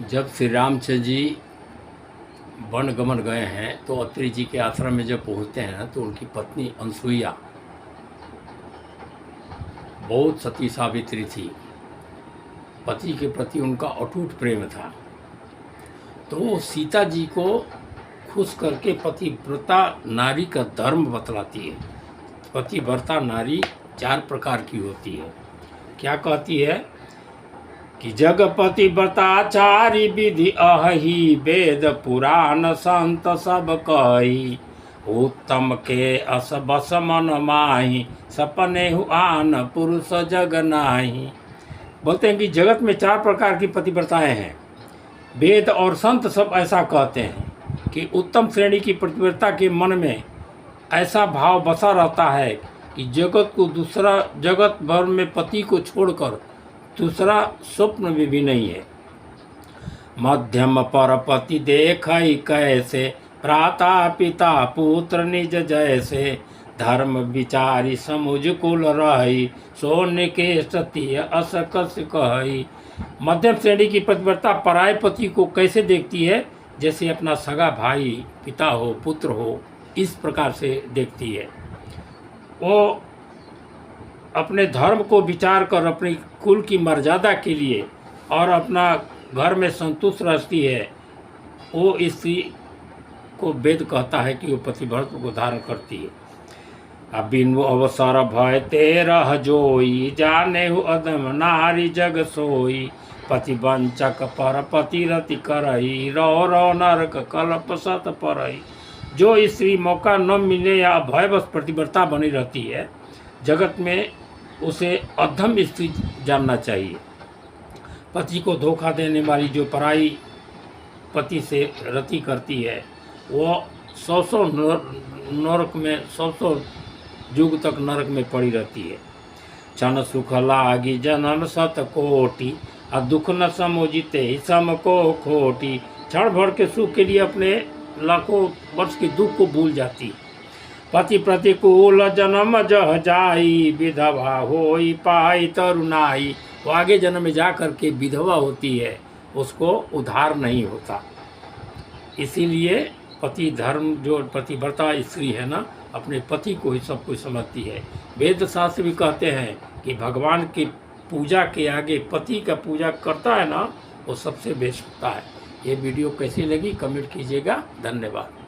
जब श्री रामचंद्र जी वन गमन गए हैं तो अत्रि जी के आश्रम में जब पहुँचते हैं तो उनकी पत्नी अनसुईया बहुत सती सावित्री थी। पति के प्रति उनका अटूट प्रेम था। तो वो सीता जी को खुश करके पतिव्रता नारी का धर्म बतलाती है। पतिव्रता नारी 4 प्रकार की होती है। क्या कहती है कि जगपति व्रताचारी विधि अहि, वेद पुराण संत सब कही, उत्तम के अस बस मन माही, सपने आन पुरुष जग नाही। बोलते हैं कि जगत में 4 प्रकार की पतिव्रताएं हैं। वेद और संत सब ऐसा कहते हैं कि उत्तम श्रेणी की पतिव्रता के मन में ऐसा भाव बसा रहता है कि जगत भर में पति को छोड़कर दूसरा स्वप्न में भी नहीं है। मध्यम पर पति देखई कैसे, प्राता पिता पुत्र निज जैसे, धर्म विचारी समुझ कुल रही, सोने के सती अस कस कही। मध्यम श्रेणी की पतिव्रता पराय पति को कैसे देखती है, जैसे अपना सगा भाई, पिता हो, पुत्र हो, इस प्रकार से देखती है। वो अपने धर्म को विचार कर अपनी कुल की मर्यादा के लिए और अपना घर में संतुष्ट रहती है। वो स्त्री को वेद कहता है कि वो पतिव्रत को धारण करती है। अब बिनु अवसर भय तेरह जोई, जाने हो अदम नारी जग सोई, पति वंचक पर पति रति करही, रो रो नरक कल्प सत परही। जो स्त्री मौका न मिले या भयवश पतिव्रता बनी रहती है, जगत में उसे अधम स्त्री जानना चाहिए। पति को धोखा देने वाली जो पराई पति से रति करती है, वो 100 नरक में 100 युग तक नरक में पड़ी रहती है। क्षण सुख लागी जन्म सत कोटि, आ दुख न समुझते सम को खोटी। क्षण भर के सुख के लिए अपने लाखों वर्ष के दुख को भूल जाती। पति प्रतिकूल जन्म जह जाई, विधवा होई पाई तरुणाई। वो आगे जन्म में जा कर के विधवा होती है, उसको उद्धार नहीं होता। इसीलिए पति धर्म जो पतिव्रता स्त्री है ना, अपने पति को ही सब कुछ समझती है। वेद शास्त्र भी कहते हैं कि भगवान की पूजा के आगे पति का पूजा करता है ना, वो सबसे बेस्ट होता है। ये वीडियो कैसी लगी कमेंट कीजिएगा। धन्यवाद।